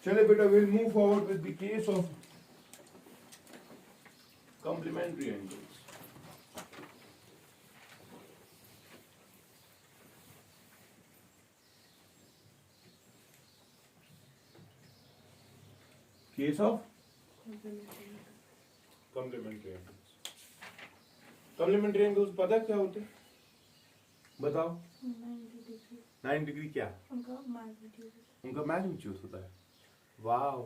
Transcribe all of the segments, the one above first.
चले बेटा, will move forward with the case of complementary angles. Case of complementary angles. Complementary angles पता है क्या होते हैं? बताओ। 90 डिग्री क्या? उनका मैग्नीट्यूड। उनका मैग्नीट्यूड होता है। वाओ,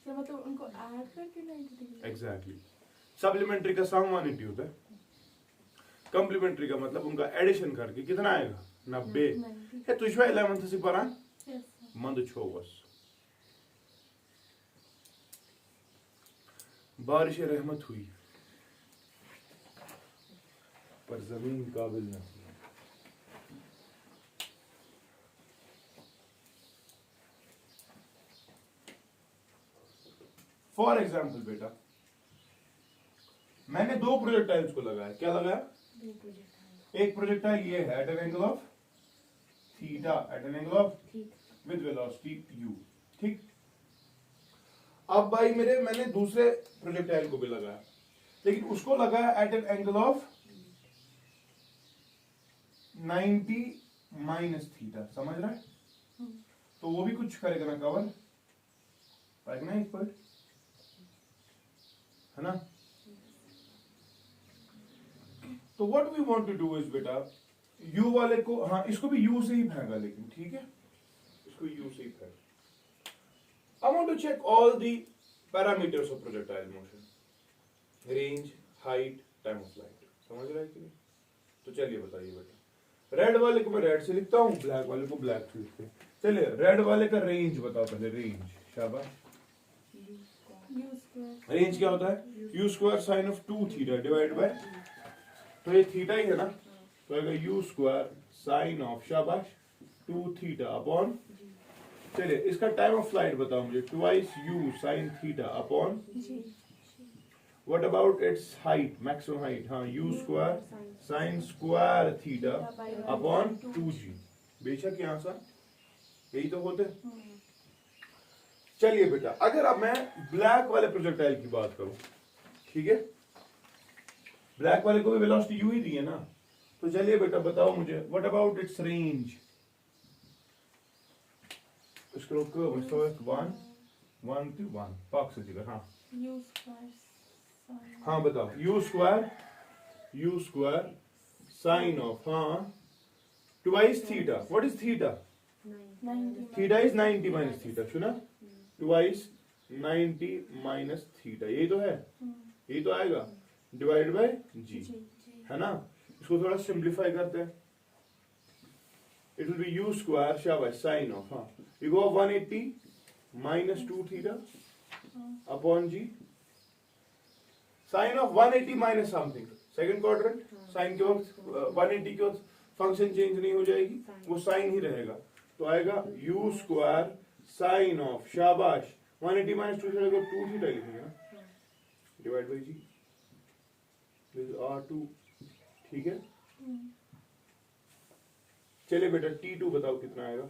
क्या मतलब उनको ऐड करके 90 डिग्री? एग्जैक्टली। सप्लीमेंट्री का सम 180 होता है, कॉम्प्लीमेंट्री का मतलब उनका एडिशन करके कितना आएगा? 90। हे तुझ 11th से पढ़ा मंद छो बस। बारिश रहमत हुई पर जमीन काबिल न हुई। फॉर एग्जाम्पल बेटा, मैंने दो प्रोजेक्टाइल्स को लगाया। क्या लगाया? एक प्रोजेक्टाइल ये है at an angle of theta, at an angle of with velocity u, ठीक। अब भाई मैंने दूसरे प्रोजेक्टाइल को भी लगाया, लेकिन उसको लगाया at an angle of 90 minus theta, समझ रहा है? तो वो भी कुछ करेगा ना, कवर पाएगा ना, इक्वल, है ना? तो what we want to do is बेटा, u वाले को, हाँ इसको भी u से ही फेंका, लेकिन ठीक है, इसको u से ही फेंका। I want to check all the parameters of projectile motion, range, height, time of flight। समझ रहा है कि नहीं? तो चलिए बताइए बेटा, रेड वाले को मैं रेड से लिखता हूँ, ब्लैक वाले को ब्लैक से लिखते हैं। चलिए रेड वाले का रेंज बताओ पहले, रेंज, शाबाश। रेंज क्या होता है? u square sine of 2 theta divide by, तो ये थीटा ही है ना, तो आएगा u स्क्वायर साइन ऑफ, शाबाश, 2 थीटा अपॉन, चलिए इसका टाइम ऑफ फ्लाइट बताओ मुझे, twice u sine theta upon, what about it's height, maximum height, हाँ u square sine square theta upon 2g। बेशक यहाँ सा यही तो होते। चलिए बेटा, अगर अब मैं ब्लैक वाले प्रोजेक्टाइल की बात करूं, ठीक है, ब्लैक वाले को भी वेलोसिटी u ही दी है ना, तो चलिए बेटा बताओ मुझे, व्हाट अबाउट इट्स रेंज। इसको रोको, 1 to 1 पाक से जगह, हाँ हाँ बताओ, u स्क्वायर साइन ऑफ, हाँ twice theta, what is theta? Theta is 90 minus theta, सुना? ट्वाइस 90 माइनस थीटा, यही तो है, यही तो आएगा, डिवाइड बाय जी, है ना? इसको थोड़ा सिंप्लीफाई करते हैं, it will be u square, शाबाश, साइन ऑफ, हाँ you go 180 minus 2 theta upon g, sine of 180 minus something, second quadrant, sine के वक्त 180 के वक्त फंक्शन चेंज नहीं हो जाएगी, वो साइन ही रहेगा, तो आएगा u स्क्वायर साइन ऑफ, शाबाश, 180 माइनस 2 थीटा को 2 थीटा लिखेंगे ना, divide by g, this is r2, ठीक है। चलिए बेटा T2 बताओ कितना आएगा,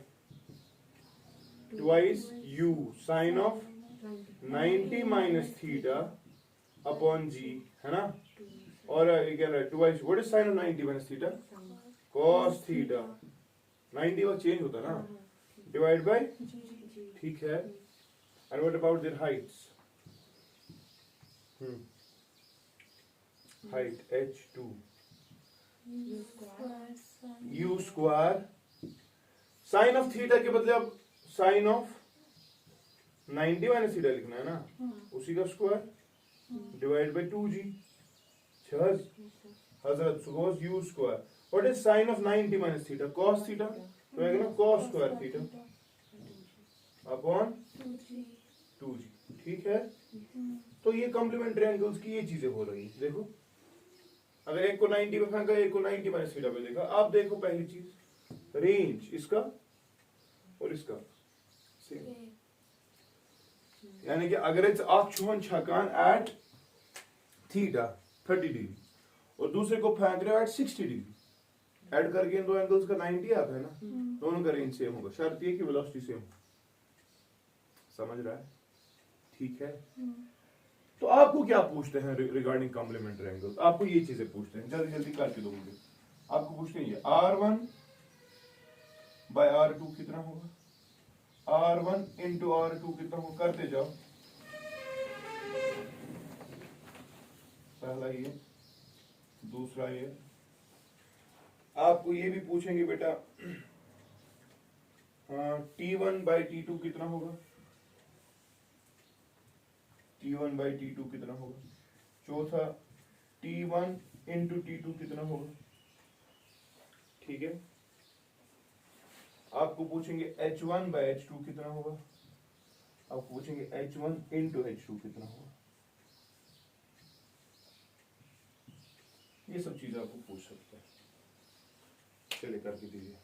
twice u sine of 90 minus theta upon g, है ना, और ये क्या है, twice, what is sine of 90 minus theta? cos theta, 90 वक्त चेंज होता ना, डिवाइड बाय, ठीक है। And what about their heights, height h2, u square sine of theta के बदले अब साइन ऑफ 90 माइनस थीटा लिखना है ना, उसी का square divide bye 2g, Hazrat sucrose u square, what is sine of 90 minus theta? cos theta, तो आएगा ना cos square theta upon 2g, ठीक है। तो ये कॉम्प्लीमेंट्री एंगल्स की ये चीजें हो रही है, देखो, अगर एक को 90 पे फेंका, एक को 90 माइनस थीटा पे देखा। अब देखो पहली चीज, रेंज इसका और इसका सेम, यानी कि अगर it's Akhund छकान at theta 30 degree और दूसरे को फेंक रहे हो एट 60 डिग्री, ऐड करके इन दो एंगल्स का 90 आता है ना, दोनों का रेंज सेम होगा, शर्त ये कि वेलोसिटी सेम हो, समझ रहा है? ठीक है। तो आपको क्या पूछते हैं रिगार्डिंग कॉम्प्लीमेंट्री एंगल? आपको ये चीजें पूछते हैं, जल्दी जल्दी करके दो मुझे। आपको पूछते हैं ये R1 बाय R2 कितना होगा, R1 इंटू R2 कितना होगा, करते जाओ। पहला ये, दूसरा ये। आपको ये भी पूछेंगे बेटा T1 बाई T2 कितना होगा, T1 बाई T2 कितना होगा। चौथा T1 इंटू T2 कितना होगा। ठीक है। आपको पूछेंगे H1 बाई H2 कितना होगा। आपको पूछेंगे H1 इंटू H2 कितना होगा। ये सब चीजें आपको पूछ सकते हैं। चलिए करके दीजिए।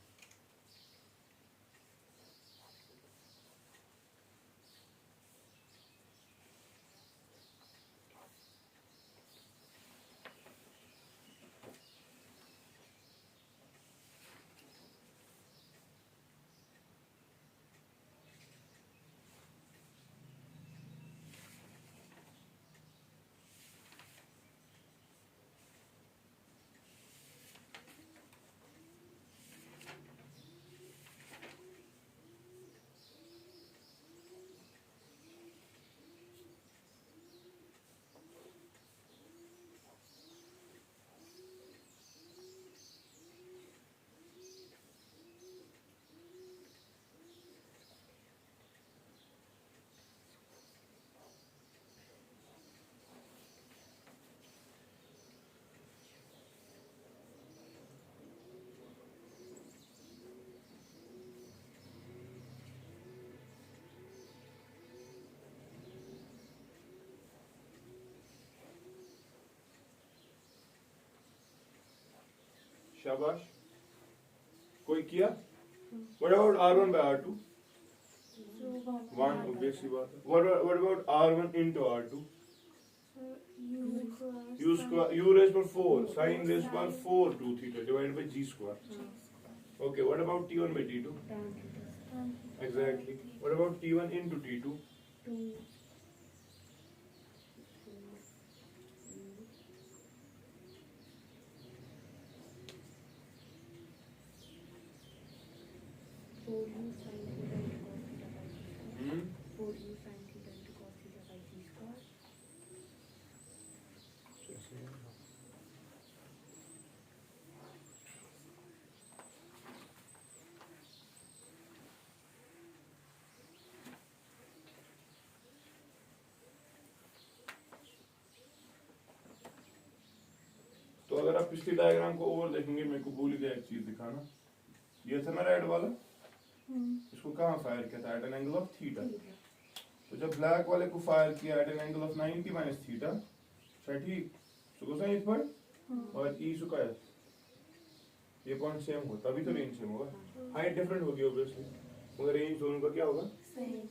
शाबाश। कोई किया? What about R1 by R2? One, obviously बात है। What about R1 into R2? U square, U raised by 4, sin raised by 4 2 theta divided by G square. Okay, what about T1 by T2? Exactly. What about T1 into T2? तो अगर आप पिछली diagram को और देखेंगे, मेरे को भूल गया एक चीज दिखाना। ये था ना रेड वाला, इसको कहाँ फायर किया था? At an angle of theta. तो जब ब्लैक वाले को फायर किया at an angle of 90 minus theta, अच्छा ठीक, सो कोसाइन इस पर और ई स्क्वायर, ये पॉइंट सेम हो, तभी तो रेंज सेम होगा। हाइट डिफरेंट होगी ऑब्वियसली, मगर रेंज दोनों का क्या होगा? Same.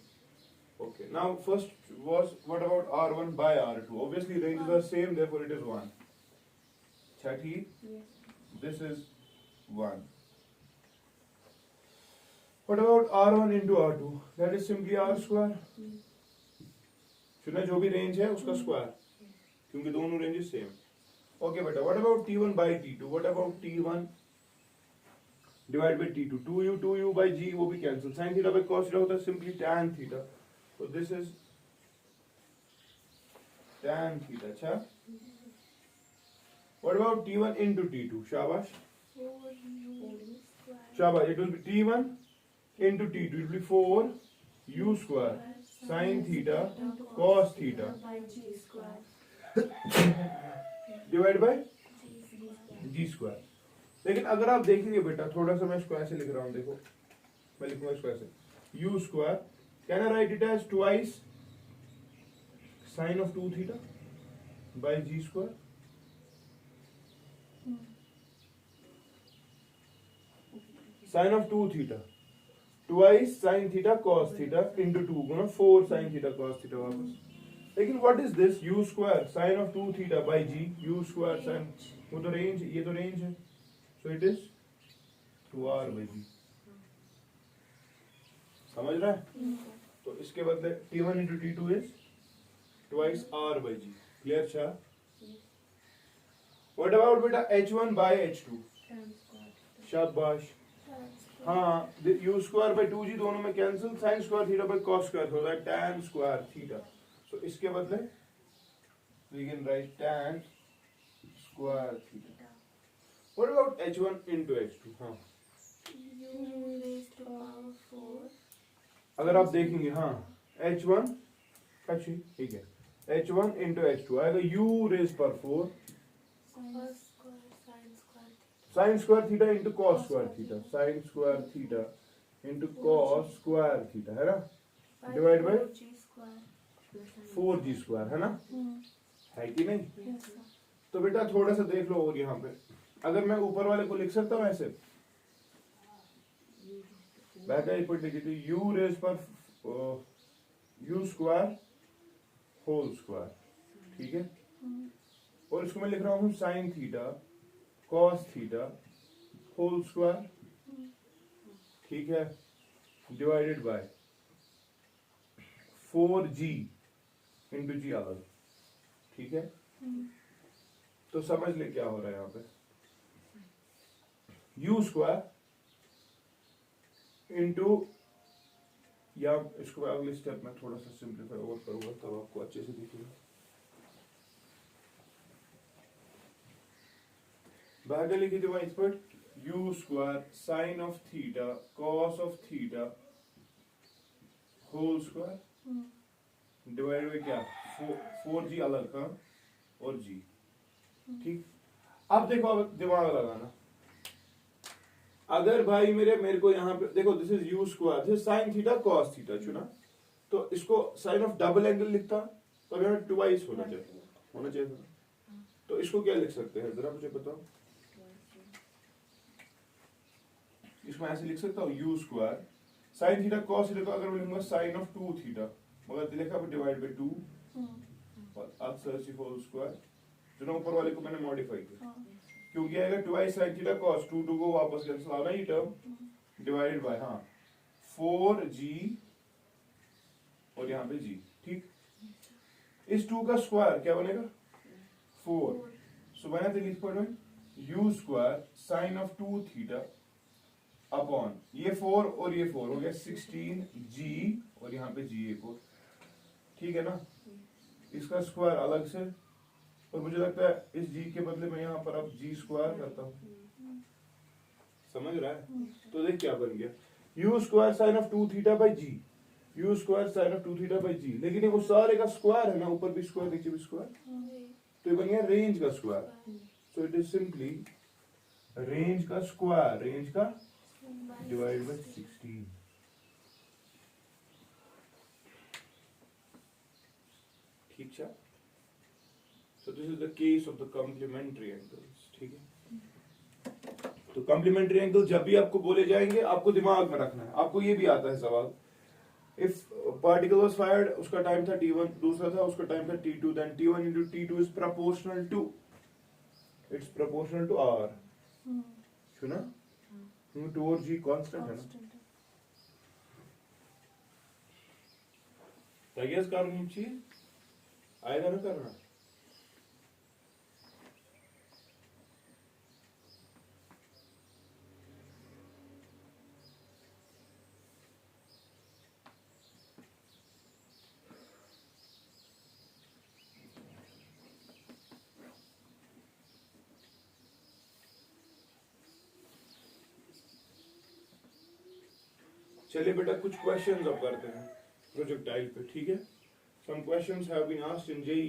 Okay, now first was what about R1 by R2? Obviously ranges are same, therefore it is 1. Chati? Yes. This is 1. What about R1 into R2? That is simply R square. सुना, जो भी range है उसका square, क्योंकि दोनों ranges same. Okay बेटा, what about T1 by T2? What about T1 divided by T2? 2u by g वो भी cancel, sin theta by cos theta होता है simply tan theta, so this is tan theta. अच्छा, what about T1 into T2? शाबाश शाबाश, it will be T1 into T2, it will be 4u square sin theta cos theta divided by g square. लेकिन अगर आप देखेंगे बेटा, थोड़ा सा मैं इसको ऐसे लिख रहा हूँ, देखो मैं लिखूंगा इसको ऐसे, u square, can I write it as twice sin of 2 theta by g square? Sin of 2 theta twice sin theta cos theta into 2 Guna 4 sin theta cos theta वापस। लेकिन what is this u square sin of 2 theta by g, u square sin, वो तो range, ये तो range है, so it is 2r by g। समझ रहा है? तो इसके बदले T1 into T2 is twice R by G. Clear cha? What about beta H1 by H2? शाबाश. हाँ, U square by 2G दोनों में cancel, sin square theta by cos square होता है tan square theta. So इसके बदले we can write tan square theta. What about H1 into H2? हाँ. U raised to power 4. अगर आप देखेंगे हाँ H1 अच्छी ठीक है H1 into H2 आएगा U raised पर 4 Cos square, sin square. sin square theta into cos square theta sin square theta into cos square theta है ना divide bye G square. 4G square है ना है कि नहीं Yes, sir. तो बेटा थोड़ा सा देख लो और यहाँ पे अगर मैं ऊपर वाले को लिख सकता हूँ ऐसे बैक आई पुट लिखी थी U raised पर U square होल स्क्वायर ठीक है और इसको मैं लिख रहा हूँ sine theta cos theta whole square ठीक है डिवाइडेड बाय 4G इंटू जी अलग ठीक है तो समझ ले क्या हो रहा है यहाँ पे U स्क्वायर इंटू या इसको अगले स्टेप में थोड़ा सा सिंप्लीफाई और करूंगा तब आपको अच्छे से दिखेगा भाग लिखी थी इस पर U square sine of theta cos of theta whole square divide by क्या 4G अलग का और G ठीक अब देखो अब दिमाग लगाना अगर भाई मेरे को यहाँ पे देखो this is U square this sign theta cos theta चुना तो इसको साइन ऑफ डबल एंगल लिखता तो यहाँ ट्वाइस होना चाहिए था तो इसको क्या लिख सकते हैं जरा मुझे बताओ इसमें ऐसे लिख सकता हूँ U square sign theta cos theta को अगर मैं लिखूंगा साइन ऑफ 2 थीटा मगर लिखा डिवाइड बाय 2 और अक्सर होल स्क्वायर जो ऊपर वाले को मैंने मॉडिफाई किया क्योंकि आएगा ट्वाइस साइन थीटा कॉस 2 को वापस कैंसिल आना ये टर्म डिवाइडेड बाय हाँ 4G और यहाँ पे G ठीक इस 2 का स्क्वायर क्या बनेगा 4 सो मैंने तो लिख पड़ा U square sine of 2 theta upon ये 4 और ये 4 हो गया 16G और यहाँ पे G एक और ठीक है ना इसका स्क्वायर अलग से और मुझे लगता है इस G के बदले में यहाँ पर अब G स्क्वायर करता हूँ समझ रहा है तो देख क्या बन गया U square sine of 2 theta by G U square sine of 2 theta by G लेकिन ये वो सारे का स्क्वायर है ना ऊपर भी स्क्वायर नीचे भी स्क्वायर तो ये बन गया रेंज का square so it is simply range का स्क्वायर रेंज का डिवाइड बाय 16 ठीक है so this is the case of the complementary angles ठीक है तो complementary angle जब भी आपको बोले जाएंगे आपको दिमाग में रखना है आपको ये भी आता है सवाल if particle was fired उसका टाइम था t1 दूसरा था उसका टाइम था t2 then t1 into t2 is proportional to it's proportional to r सुना क्योंकि 2 और g कांस्टेंट है ना तगेस करनी चाहिए आएगा ना करना चलिए बेटा कुछ क्वेश्चंस अब करते हैं प्रोजेक्टाइल पे ठीक है some questions have been asked in JEE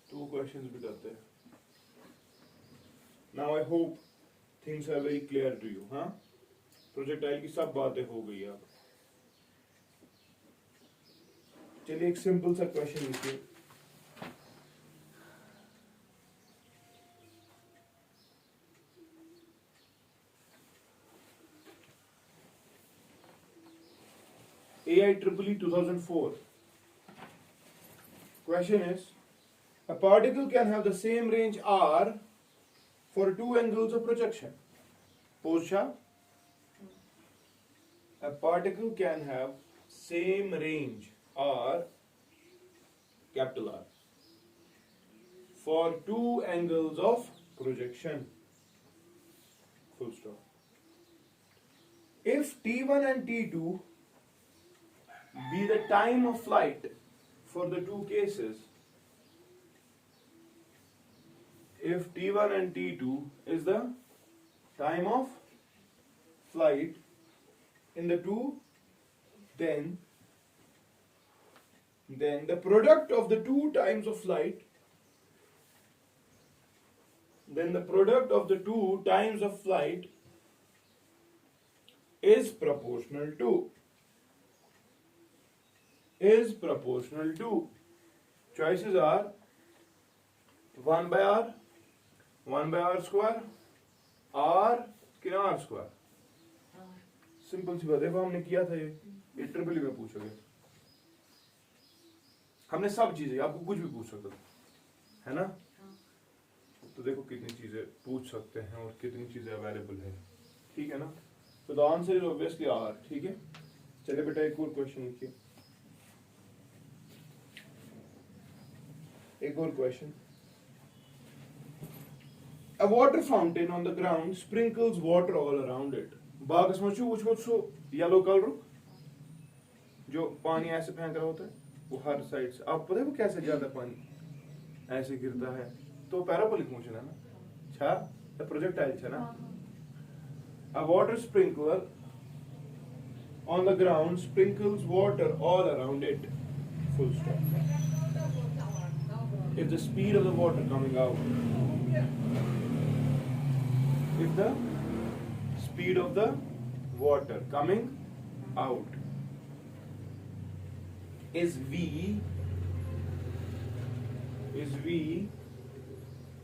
तो क्वेश्चंस भी करते हैं now I hope things are very clear to you हाँ प्रोजेक्टाइल की सब बातें हो गई अब चलिए एक सिंपल सा क्वेश्चन लिखिए AIEEE 2004. Question is, a particle can have the same range R for two angles of projection. Posha, a particle can have same range R, capital R, for two angles of projection. Full stop. If T1 and T2 be the time of flight for the two cases, if T1 and T2 is the time of flight in the two, then the product of the two times of flight, is proportional to, choices are 1 by r square, r कि r square. Simple सी बात है, वो हमने किया था ये triple में पूछोगे, हमने सब चीजें, आपको कुछ भी पूछ सकते है ना. तो देखो कितनी चीजें पूछ सकते हैं और कितनी चीजें अवेलेबल है, ठीक है ना. तो the answer is obviously R. ठीक है, चलिए बेटा एक और क्वेश्चन लिखिए. एक और question. A water fountain on the ground sprinkles water all around it. बागस में वो सो येलो कलर जो पानी ऐसे फेंक रहा होता है, वो हर साइड से, आप पता है वो कैसे ज्यादा पानी ऐसे गिरता है. तो पैराबोलिक मोशन है ना, अच्छा प्रोजेक्टाइल है ना. A water sprinkler on the ground sprinkles water all around it. Full stop. If the speed of the water coming out, if the speed of the water coming out is v,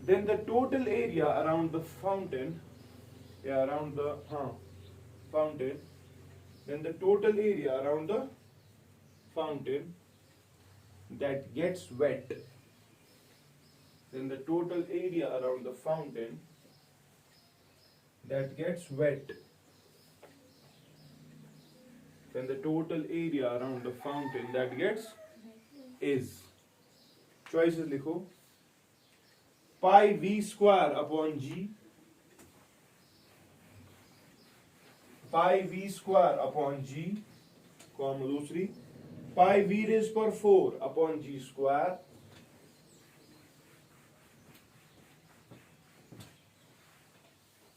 then the total area around the fountain, fountain, then the total area around the fountain that gets wet, then the total area around the fountain that gets wet, then the total area around the fountain that gets is, choices लिखो, pi v square upon g, pi v square upon g, comma दूसरी pi v raised per 4 upon g square,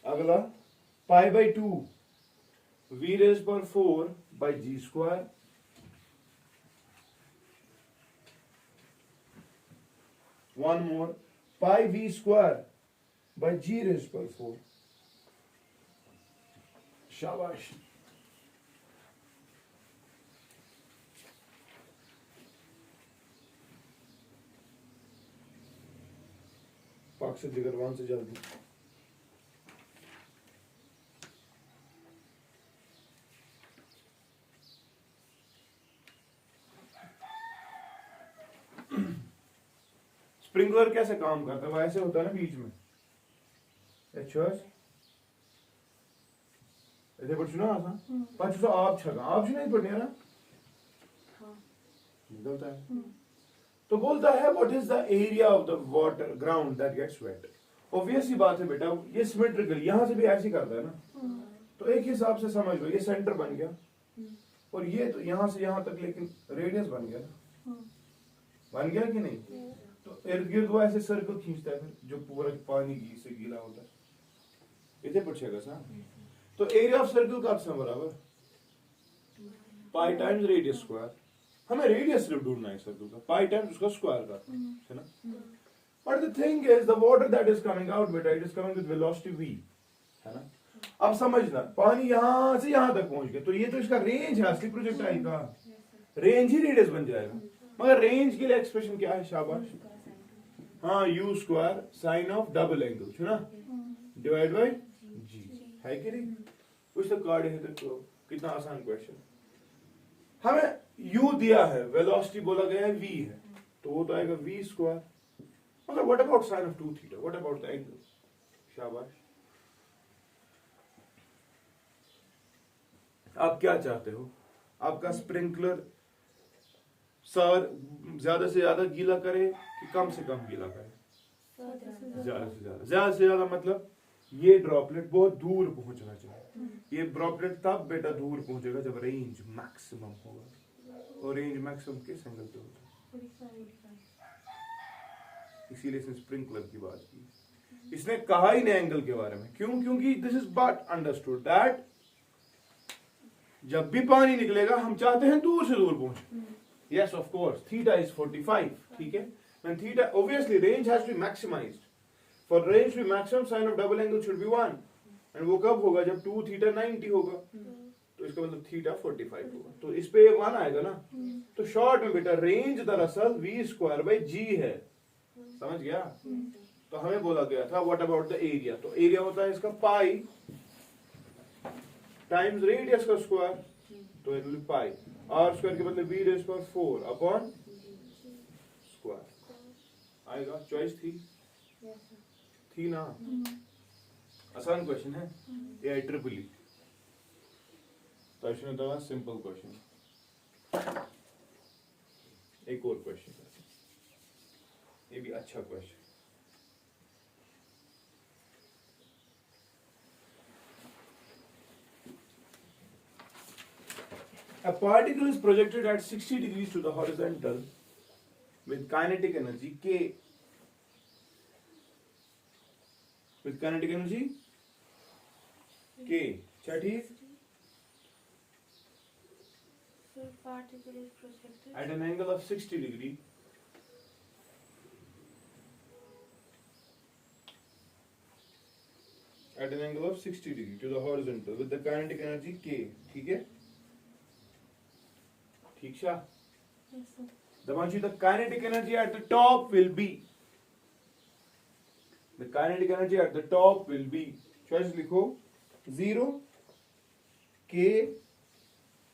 अगला pi by 2 v raised per 4 by g square, one more pi v square by g raised per 4. शाबाश. पाक से जिगर one से जल्दी. Sprinkler कैसे काम करता है, वो ऐसे होता है ना बीच में, ऐसे पढ़ सुना आसा पांच सौ आप छगा आप नहीं पढ़ने ना, निकलता है. तो बोलता है what is the area of the water ground that gets wet. Obvious ही बात है बेटा, ये सिमेट्रिकल यहां से भी ऐसे ही करता है ना. तो एक हिसाब से समझ लो, ये सेंटर बन गया और ये तो यहां से यहां तक, लेकिन रेडियस बन गया ना, बन गया कि नहीं. तो इर्द गिर्द वो ऐसे सर्कल खींचता है फिर, जो पूरा पानी से गीला होता है. इतने पूछेगा सा. तो एरिया ऑफ सर्कल का आपसे बराबर पाई टाइम्स रेडियस स्क्वायर. हमें रेडियस सिर्फ ढूंढना है सर्कल का, पाई टाइम्स उसका स्क्वायर का, है ना. But the thing is the water that is coming out बेटा, it is coming with velocity v, है ना. अब समझना, पानी यहां से यहां तक पहुंच गया, तो ये तो इसका रेंज है असली प्रोजेक्टाइल का, रेंज ही रेडियस बन जाएगा. मगर रेंज के लिए एक्सप्रेशन क्या है, शाबाश, हाँ u square sine of double angle, है ना, डिवाइड बाय g, है कि नहीं. कुछ तो कार्ड है, तो कितना आसान क्वेश्चन. हमें u दिया है, वेलोसिटी बोला गया है v है, तो वो तो आएगा v स्क्वायर. मगर what about sine of 2 theta, what about the angle, शाबाश. आप क्या चाहते हो, आपका स्प्रिंकलर सर ज्यादा से ज्यादा गीला करे कि कम से कम गीला करे? ज्यादा से ज्यादा। ज्यादा से ज्यादा मतलब ये ड्रॉपलेट बहुत दूर पहुंचना चाहिए। ये ड्रॉपलेट तब बेटा दूर पहुंचेगा जब रेंज मैक्सिमम होगा, और रेंज मैक्सिमम किस एंगल पे होता है? इसीलिए इसने स्प्रिंकलर की बात की। इसने कहा ही नहीं एंगल के बारे में, क्यों? क्योंकि this is but understood that जब भी पानी निकलेगा हम चाहते हैं दूर से दूर पहुंचे। Yes of course, theta is 45, ठीक है। When theta, obviously range has to be maximized. For range to be maximum, sine of double angle should be 1. And वो कब होगा? जब 2 theta 90 होगा। तो इसका मतलब थीटा 45 होगा। तो इस पे 1 आएगा ना? तो शॉर्ट में बेटा रेंज दरअसल v स्क्वायर बाई g है। समझ गया? तो हमें बोला गया था व्हाट अबाउट द एरिया। तो एरिया होता है इसका पाई टाइम्स रेडियस का स्क्वायर, तो it will B pi. r square के बदले v rays power 4 upon square आएगा। चॉइस थी ना? आसान क्वेश्चन है ये, IEEE। क्वेश्चन होता है सिंपल क्वेश्चन। एक और क्वेश्चन, ये भी अच्छा question. A particle is projected at 60 degrees to the horizontal with kinetic energy K. With kinetic energy K. क्या ठीक? So particle is projected At an angle of 60 degree at an angle of 60 degree to the horizontal with the kinetic energy K. ठीक है? ठीक शा? Yes, sir. The kinetic energy at the top will be. The kinetic energy at the top will be. Choice लिखो 0, K,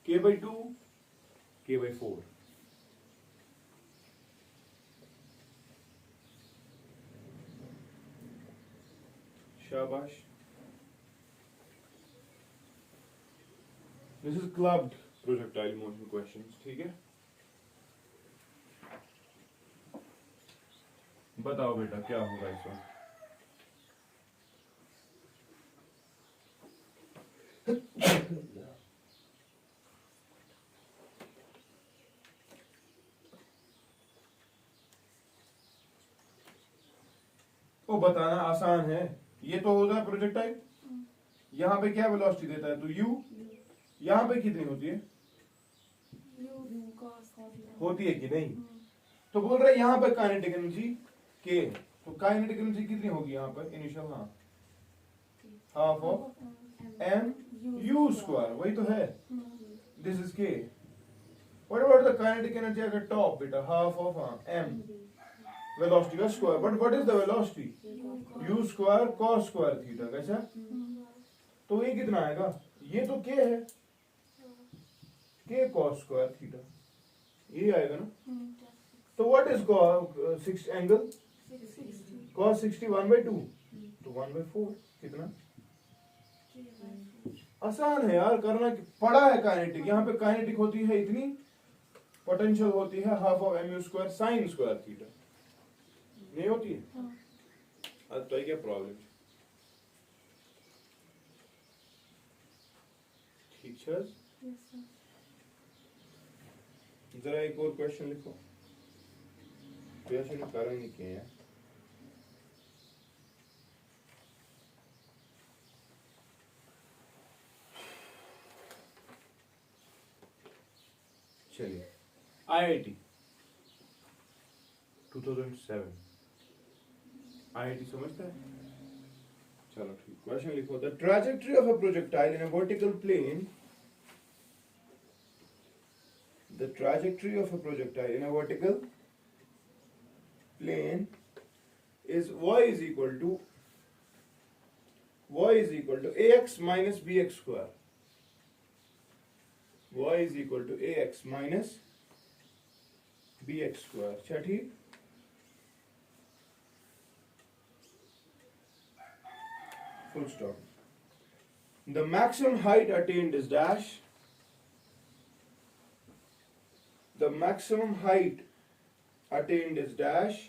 K by 2, K by 4. शाबाश। This is clubbed projectile motion questions, ठीक है? बताओ बेटा क्या होगा इस वक्त? वो बताना आसान है। ये तो होता है प्रोजेक्टाइल, यहाँ पे क्या वेलोसिटी देता है? तो u। यहाँ पे कितनी होती है? होती है कि नहीं? तो बोल रहे यहाँ पे काइनेटिक एनर्जी k, तो काइनेटिक एनर्जी कितनी होगी यहाँ पर इनिशियल? हाँ, half of m u square, वही तो है। This is k। What about the kinetic energy at the top बेटा? हाफ ऑफ m वेलोसिटी का square. But what is the velocity? u square cos square theta. कैसा? तो ये कितना आएगा? ये तो k है, k cos स्क्वायर थीटा, ये आएगा ना? तो what is cos angle? cos 60 1/2, तो 1/4 कितना? आसान है यार करना, पढ़ा है काइनेटिक। यहाँ पे काइनेटिक होती है इतनी, पोटेंशियल होती है half of mu square sin square theta, नहीं होती है? अब तो क्या प्रॉब्लम? ठीक है, जरा एक और क्वेश्चन लिखो। क्वेश्चन कर नहीं किए हैं। चलिए, IIT 2007 IIT समझता है? चलो ठीक, क्वेश्चन लिखो। The trajectory of a projectile in a vertical plane, the trajectory of a projectile in a vertical plane is y is equal to ax minus bx square. Y is equal to ax minus bx square. अच्छा ठीक? Full stop. The maximum height attained is dash. the maximum height attained is dash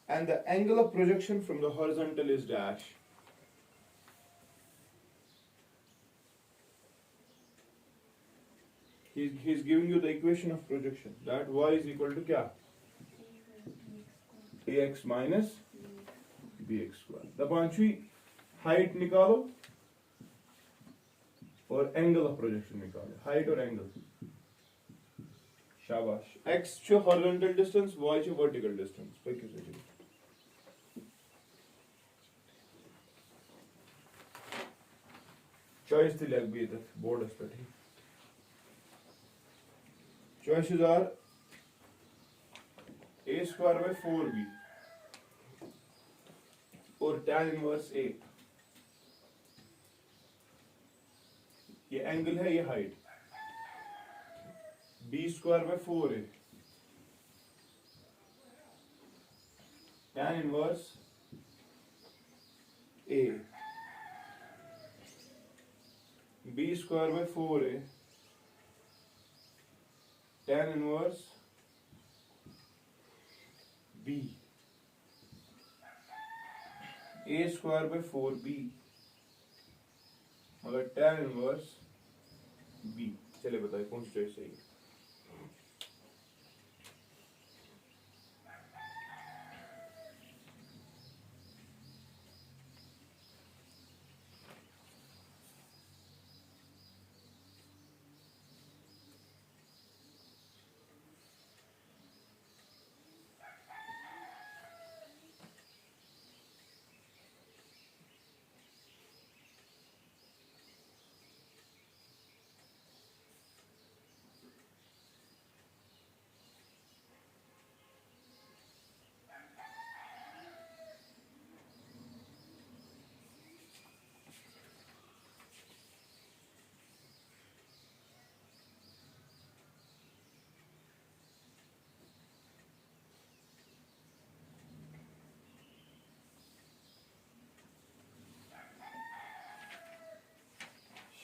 and the angle of projection from the horizontal is dash. He's giving you the equation of projection that y is equal to क्या? ax minus bx square. The पांचवी height निकालो और angle of projection निकालो. Height और angle. शाबाश. x जो horizontal distance, y जो vertical distance. पक्की से जी. Choice थी लग भी तक board इस पर थी. Choices are a square by 4b or tan inverse a. ये एंगल है, ये height. b square by 4a tan inverse a. b square by 4a tan inverse b. a square by 4b मगर tan inverse b. चले बताइए कौन सी choice सही है.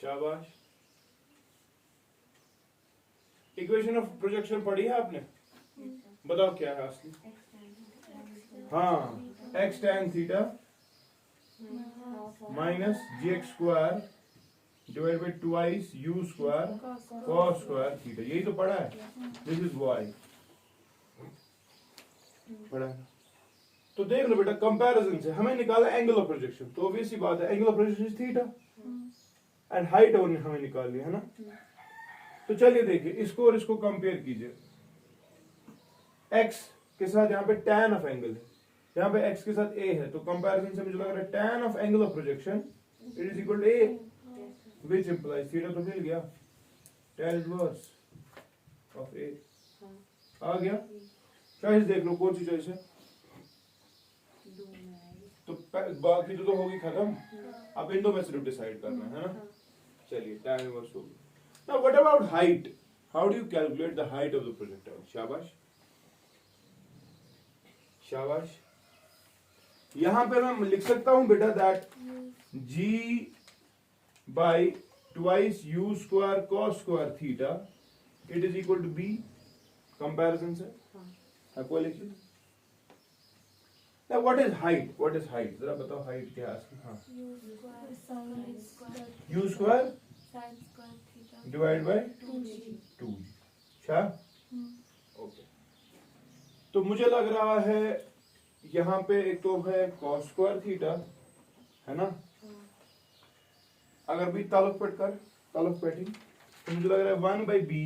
शाबाश. इक्वेशन ऑफ प्रोजेक्शन पढ़ी है आपने? बताओ क्या है असली? हाँ, x tan theta minus gx square divide by twice u square cos square theta. यही तो पढ़ा है. This is y. पढ़ा है. तो देख लो बेटा, कंपैरिजन से हमें निकाला एंगल ऑफ प्रोजेक्शन. तो ऑब्वियस सी बात है, angle of projection is theta and height और हमें निकालनी है ना. तो चलिए देखिए, इसको और इसको कंपेयर कीजिए. x के साथ यहाँ पे tan ऑफ एंगल है, यहाँ पे x के साथ a है. तो कंपैरिजन से मुझे लग रहा है tan of angle of projection it is equal to a, which implies theta तो मिल गया. tan इनवर्स ऑफ a आ गया. चॉइस देख लो कौन सी चॉइस है. तो बाकी तो होगी खत्म. अब इन दो में सिर्फ डिसाइड करना है ना. चलिए tan इनवर्स हो गया. Now what about height? How do you calculate the height of the projectile? शाबाश शाबाश. यहां पे मैं लिख सकता हूं बेटा that g by twice u square cos square theta it is equal to b. Comparison से है कोई लिखिए. Now what is height? What is height? जरा बताओ height क्या है. हाँ, u square divide by 2g. अच्छा, ओके. तो मुझे लग रहा है यहाँ पे एक तो है cos स्क्वायर थीटा है ना. अगर भी तालुक पेटिंग तो मुझे लग रहा है 1 by b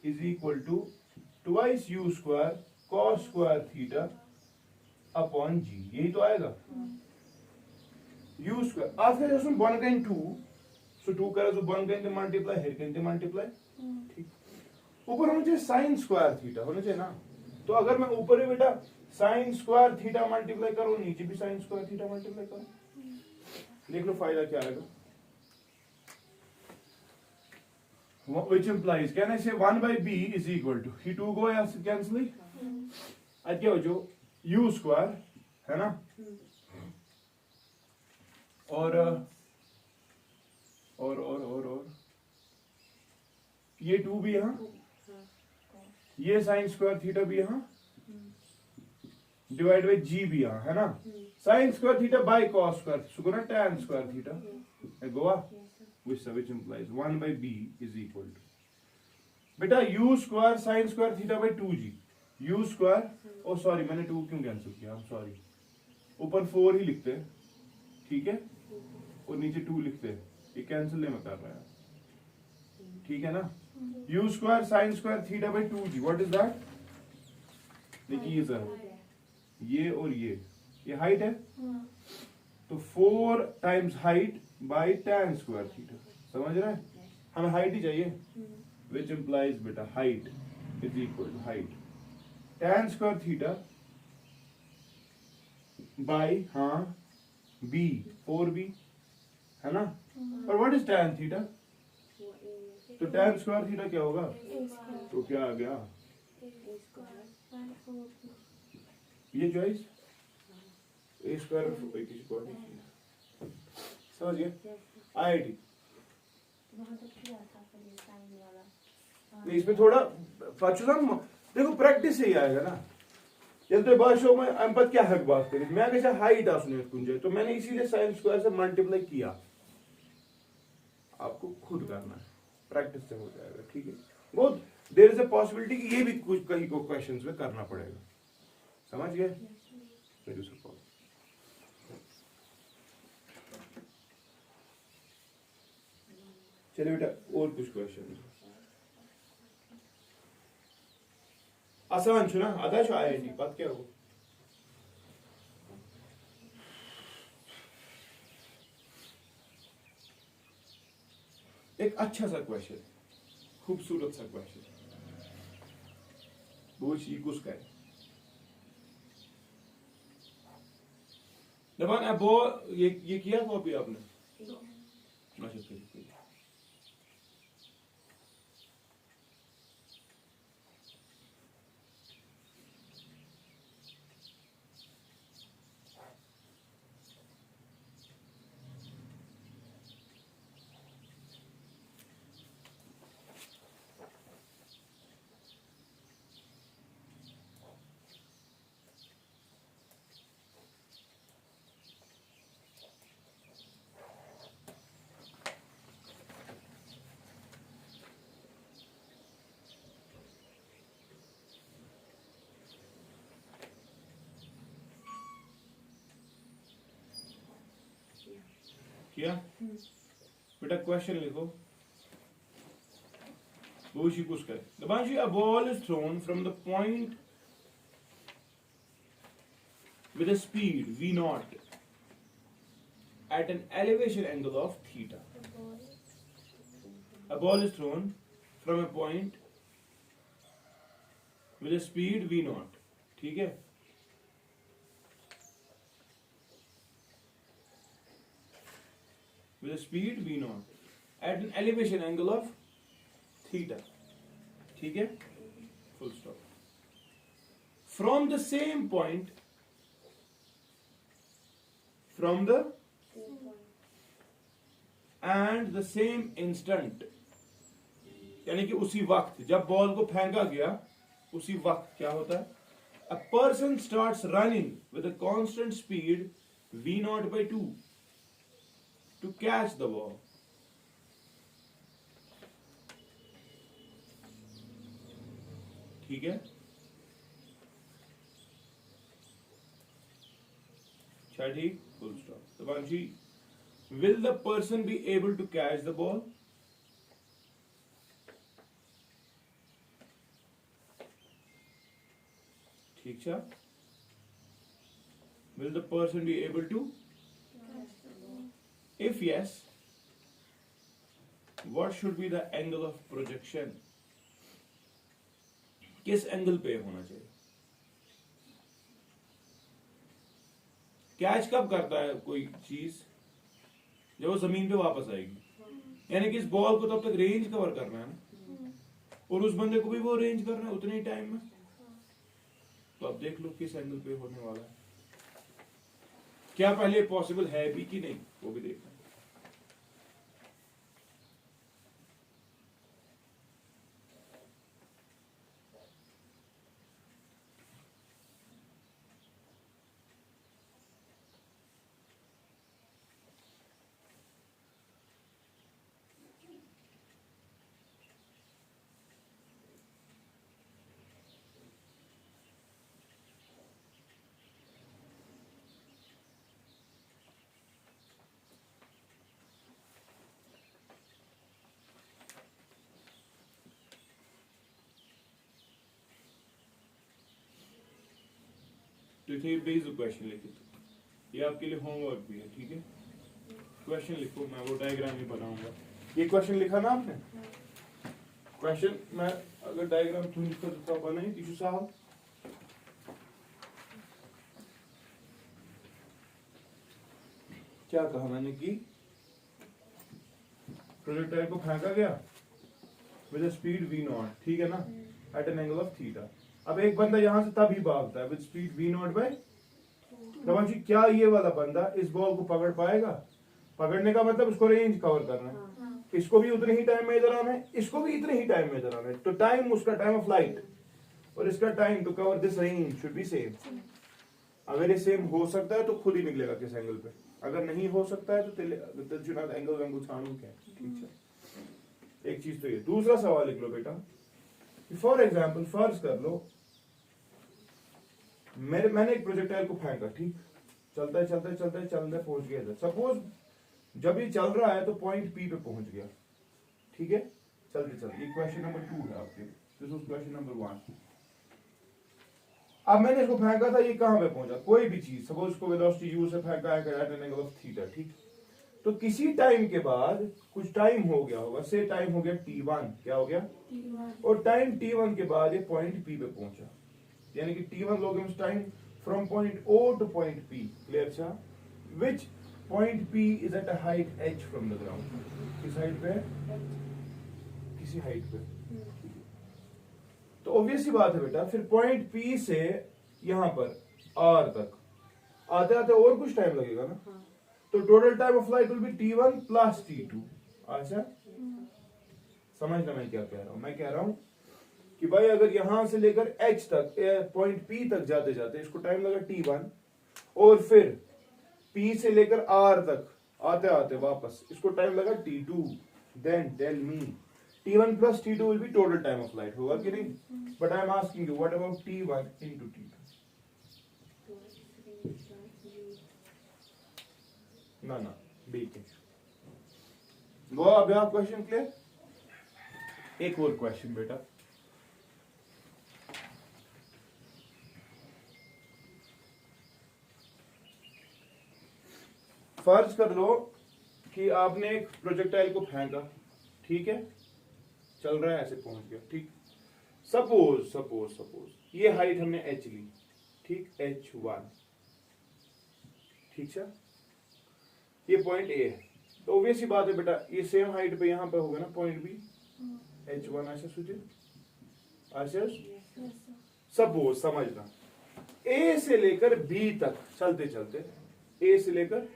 is equal to twice u square cos square theta upon g. यही तो आएगा. u square after just 1 and 2. So 2 करा तो 1 करेंगे मल्टीप्लाई, here करेंगे मल्टीप्लाई. ठीक. ऊपर होना चाहिए साइन स्क्वायर थीटा होना चाहिए ना. तो अगर मैं ऊपर ही बेटा साइन स्क्वायर थीटा मल्टीप्लाई करूं, नीचे भी साइन स्क्वायर थीटा मल्टीप्लाई करूं, देख लो फायदा क्या आएगा. Which implies, can I say 1 by b is equal to, ये 2 को यहाँ से कैंसिल ही. आज क्या हो जो u स्क्वायर है ना, और ये 2 भी यहाँ ये साइन स्क्वायर थीटा भी यहाँ डिवाइड बाई जी भी यहाँ है ना. Sign square theta by cos square सुको ना tan स्क्वायर थीटा है Goa which implies 1 by b is equal to बेटा u square sine square theta by 2g u square oh sorry मैंने 2 क्यों कैंसिल किया आई एम सॉरी ऊपर 4 ही लिखते हैं ठीक है और नीचे 2 लिखते हैं ये कैंसिल नहीं मैं कर रहा है ठीक है ना u square sine square theta by 2g what is that देखिए ये जरा ये और ये हाइट है तो 4 times height bye tan square theta समझ रहे हैं हमें हाइट ही चाहिए which implies बेटा height is equal to height tan square theta by हाँ b 4b है ना और what is tan theta तो tan square theta क्या होगा तो क्या आ गया ये चॉइस a square किसी को नहीं समझ गए IIT नहीं इसमें थोड़ा फाचुदम देखो प्रैक्टिस से ही आएगा ना ये तो भाषा में हम पत क्या हक बात करें मैं कैसे हाइट आसने कुंजे तो मैंने इसीलिए साइन स्क्वायर से मल्टीप्लाई किया आपको खुद करना है प्रैक्टिस से हो जाएगा ठीक है बहुत देयर इज अ पॉसिबिलिटी कि ये भी कुछ कहीं को क्वेश्चंस में करना पड़ेगा समझ गए चलिए बेटा और कुछ क्वेश्चन आसान छुना आधा छो आईआईटी बात क्या हो एक अच्छा सा क्वेश्चन खूबसूरत सा क्वेश्चन बोझ ये कुछ का है दबान अब वो ये किया वो अभी आपने अच्छा ठीक किया बेटा क्वेश्चन लिखो Bushi Kuskar. Devanshi, a ball is thrown from the point with a speed v naught at an elevation angle of theta. A ball is thrown from a point with a speed v naught. ठीक है with a speed v naught at an elevation angle of theta. ठीक है full stop. From the same point, from the and the same instant, यानी कि उसी वक्त जब ball को फेंका गया उसी वक्त क्या होता है a person starts running with a constant speed v naught by 2 to catch the ball. ठीक है अच्छा ठीक full stop. Devanshi, will the person be able to catch the ball? ठीक है will the person be able to? If yes, what should be the angle of projection? किस angle पे होना चाहिए? कैच कब करता है कोई चीज जब वो जमीन पे वापस आएगी, यानी कि इस बॉल को तब तक रेंज कवर करना है ना, और उस बंदे को भी वो रेंज करना है उतने ही टाइम में. तो अब देख लो किस एंगल पे होने वाला है, क्या पहले पॉसिबल है भी कि नहीं वो भी देखना है. जो थे बेसिक क्वेश्चन लिखे थे, ये आपके लिए होमवर्क भी है, ठीक है। क्वेश्चन लिखो, मैं वो डायग्राम ही बनाऊंगा। ये क्वेश्चन लिखा ना आपने, क्वेश्चन मैं अगर डायग्राम तुम लिखो तो बनाई टिशू साहब। क्या कहा मैंने कि प्रोजेक्टाइल को फेंका गया विद स्पीड v नॉट, ठीक है ना, at an angle of theta. अब एक बंदा यहां से तभी भागता है with speed v naught by रवाजी, क्या ये वाला बंदा इस बॉल को पकड़ पाएगा? पकड़ने का मतलब उसको रेंज कवर करना है, इसको भी उतने ही टाइम में इधर आना है, इसको भी इतने ही टाइम में इधर आना है, तो टाइम उसका टाइम ऑफ लाइट और इसका time to cover this range should be same. अगर ये सेम हो सकता है तो खुद ही निकलेगा किस एंगल पे, अगर नहीं हो सकता है तो एंगल वैंगल छानू क्या, ठीक है। एक चीज तो ये। दूसरा सवाल लिख लो बेटा, फॉर एग्जाम्पल फर्ज कर लो मैंने एक प्रोजेक्टाइल को फेंका, ठीक, चलता है चलता है चलता है चलता है पहुंच गया इधर। सपोज जब ये चल रहा है तो पॉइंट पी पे पहुंच गया, ठीक है, चलते चलते। ये क्वेश्चन नंबर 2 है आपके, दिस वाज क्वेश्चन नंबर 1। अब मैंने इसको फेंका था, ये कहां पे पहुंचा? कोई भी चीज, सपोज इसको वेलोसिटी u से फेंका है at an angle of theta, ठीक। तो किसी टाइम के बाद कुछ टाइम हो गया होगा, से टाइम हो गया t1, क्या हो गया t1, और टाइम t1 के बाद ये पॉइंट p पे पहुंचा, यानी कि t1 लोग time from point o to point p, clear सा, which point p is at a height h from the ground. किस हाइट पे? किसी हाइट पे। तो ऑब्वियस सी बात है बेटा, फिर पॉइंट P से यहां पर R तक आते आते और कुछ टाइम लगेगा ना, तो total time of flight will be t1 plus t2। अच्छा, समझना मैं क्या कह रहा हूं? मैं कह रहा हूं कि भाई अगर यहां से लेकर H तक पॉइंट P तक जाते जाते इसको टाइम लगा t1, और फिर P से लेकर R तक आते आते वापस इसको टाइम लगा t2, then tell me t1 plus t2 will be total time of flight, होगा कि नहीं? But I am asking you, what about t1 into t2? ना ना, ठीक है। वो अब आप क्वेश्चन क्लियर? एक और क्वेश्चन बेटा, फर्ज कर लो कि आपने एक प्रोजेक्टाइल को फेंका, ठीक है, चल रहा है ऐसे पहुंच गया, ठीक। सपोज सपोज सपोज ये हाइट हमने h ली, ठीक, h1, ठीक है, ये पॉइंट a है, तो ऑब्वियस ही बात है बेटा ये सेम हाइट पे यहां पे होगा ना पॉइंट b, h1 ऐसे सूचित, ऐसे। सपोज समझना a से लेकर b तक चलते चलते, a से लेकर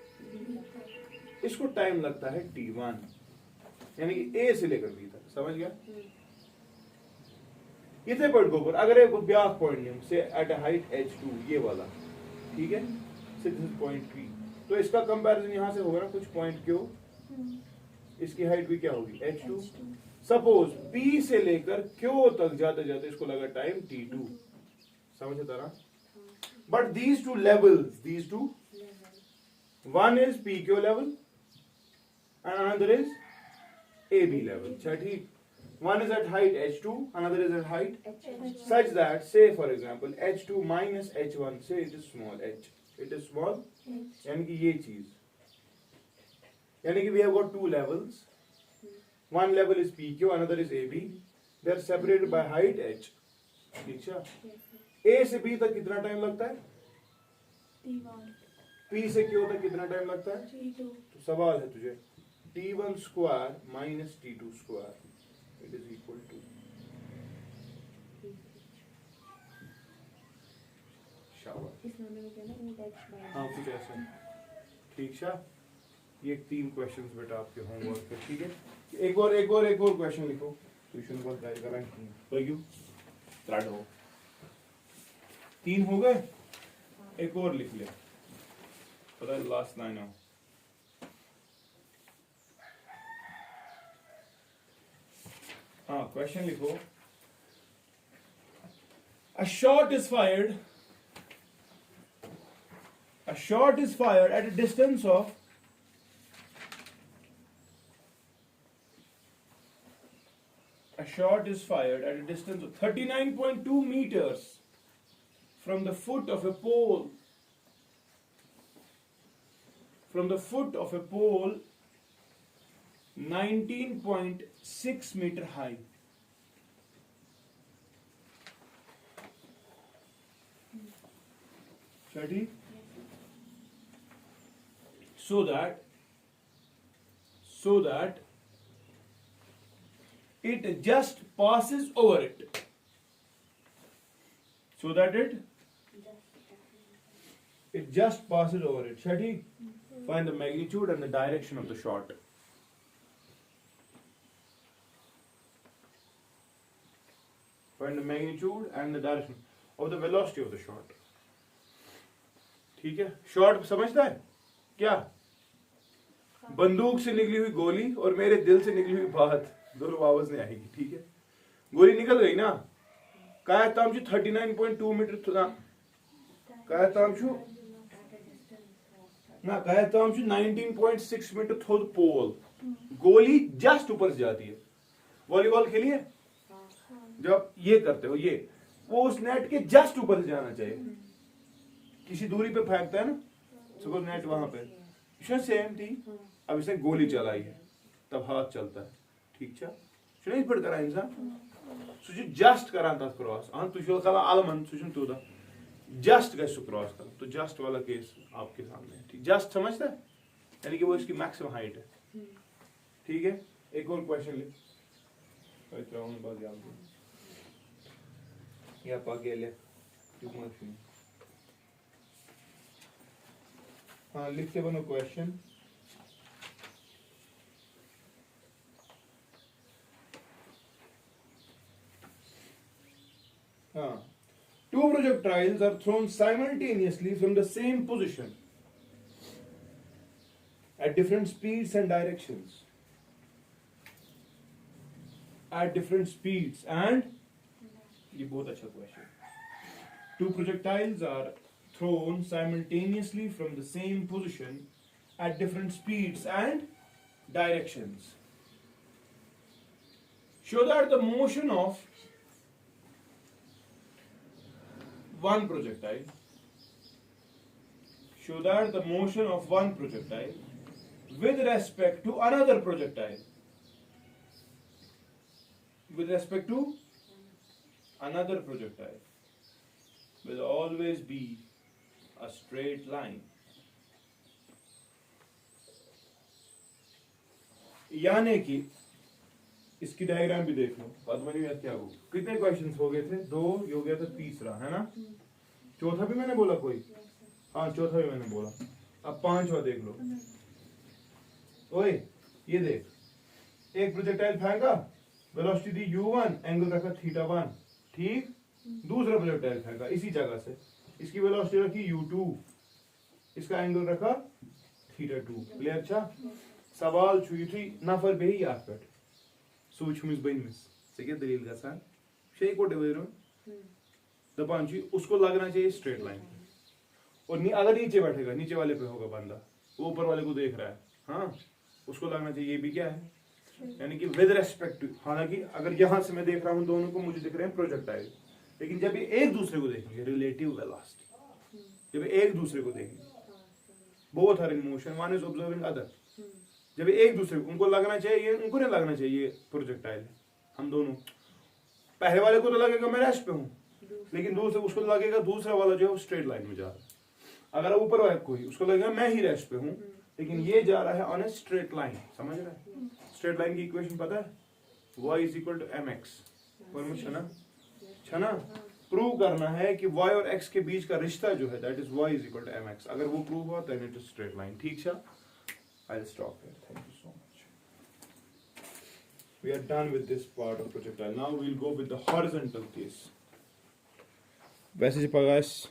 इसको टाइम लगता है t1, यानी कि a से लेकर b तक, समझ गया? इतने पॉइंट को ऊपर अगर एक ब्याक पॉइंट लें से एट अ हाइट h2, ये वाला, ठीक है, से दिस इज पॉइंट p, तो इसका कंपैरिजन यहां से होगा ना कुछ पॉइंट q, इसकी हाइट भी क्या होगी h2। सपोज p से लेकर q तक जाते जाते इसको लगा टाइम t2, समझे तारा? But these two levels, these two, one is pq level and another is AB level, ठीक। One is at height h2, another is at height such that, say for example, h2 minus h1, say it is small h, it is small, यानी कि ये चीज, यानी कि we have got two levels, one level is PQ, another is AB, they are separated by height h, ठीक है। A से B तक कितना टाइम लगता है? P से Q तक कितना टाइम लगता है? तो सवाल है तुझे t1 square minus t2 square, it is equal to, हाँ कुछ ऐसा, ठीक है। ये 3 क्वेश्चंस बेटा आपके होमवर्क के, ठीक है। एक और क्वेश्चन लिखो, ट्यूशन को तैयारी करें तो क्यों स्टार्ट हो, 3 हो गए, एक और लिख ले, पता है लास्ट 9 हो। हाँ क्वेश्चन लिखो, a shot is fired at a distance of 39.2 meters from the foot of a pole, from the foot of a pole 19.6 meter high. Shadi? So that it just passes over it. So that it just passes over it. Shadi? Find the magnitude and the direction of the shot. Find the magnitude and the direction of the velocity of the shot. ठीक है? Shot समझता है क्या? बंदूक से निकली हुई गोली और मेरे दिल से निकली हुई बात दोनों वापस नहीं आएगी. ठीक है? गोली निकल गई ना? काय तामचु 39.2 मीटर था. काय तामचु ना काय तामचु 19.6 मीटर थोड़ पोल. गोली जस्ट ऊपर से जाती है. वॉलीबॉल खेलिए? जब ये करते हो ये वो उस नेट के जस्ट ऊपर से जाना चाहिए. किसी दूरी पे फेंकता है ना, सपोज नेट वहां पे, इसमें सेम थी. अब इसने गोली चलाई है तब हाथ चलता है. ठीक है? शुरू पड़ करा इंसान सु जस्ट करान तथ क्रॉस. तुझे अलमन सह जस्ट गए क्रॉस कर. तो जस्ट वाला केस आपके सामने है. ठीक, जस्ट समझता है, यानी कि वो इसकी मैक्सिमम हाइट है. ठीक है? एक और क्वेश्चन ले या पागे हाँ लिखते बनो क्वेश्चन. हाँ, two projectiles are thrown simultaneously from the same position at different speeds and directions. At different speeds and ये बहुत अच्छा question. Two projectiles are thrown simultaneously from the same position at different speeds and directions. Show that the motion of one projectile. Show that the motion of one projectile with respect to another projectile. With respect to another projectile will always be a straight line. यानी कि इसकी diagram भी देख लो. पद्मनी क्या हो, कितने questions हो गए थे? 2, ये हो गया था तीसरा, है ना? चौथा भी मैंने बोला कोई? हाँ चौथा भी मैंने बोला. अब पांचवा देख लो. ओए ये देख, एक प्रोजेक्टाइल फेंका, वेलोसिटी दी u1, एंगल रखा θ1. ठीक. दूसरा प्रोजेक्टाइल फेंका इसी जगह से, इसकी वेलोसिटी रखी u2, इसका एंगल रखा θ2. क्लियर? अच्छा, सवाल छु युथी नफर बेही यात पे सोचमिस बनिस से क्या दलील गसान शे को डिवेरो दपान छु उसको लगना चाहिए स्ट्रेट लाइन. और अगर नीचे बैठेगा, नीचे वाले पे होगा बंदा, वो ऊपर वाले को देख रहा है. हाँ, उसको लगना चाहिए ये भी क्या है, यानी कि विद रेस्पेक्ट. हालांकि अगर यहां से मैं देख रहा हूं दोनों को, मुझे दिख रहे हैं प्रोजेक्टाइल, लेकिन जब ये एक दूसरे को देखेंगे, रिलेटिव वेलोसिटी, जब एक दूसरे को देखेंगे, both are in motion, one is observing other. जब एक दूसरे को, उनको लगना चाहिए, उनको नहीं लगना चाहिए प्रोजेक्टाइल. हम दोनों, पहले वाले को तो लगेगा मैं रेस्ट पे हूं, लेकिन दूसरे उसको लगेगा दूसरा वाला जो है वो स्ट्रेट लाइन में जा रहा है. अगर ऊपर वाला कोई, उसको लगेगा मैं ही रेस्ट पे हूं, लेकिन ये जा रहा है ऑन ए स्ट्रेट लाइन. समझ रहा है? स्ट्रेट लाइन की इक्वेशन पता है? y = mx. परमिशन छना प्रूव करना है कि y और x के बीच का रिश्ता जो है, दैट इज y = mx. अगर वो प्रूव हुआ then it is straight line. ठीक है? I'll stop here. Thank you so much. We are done with this part of projectile. Now we'll go with the horizontal case. वैसे जी पगास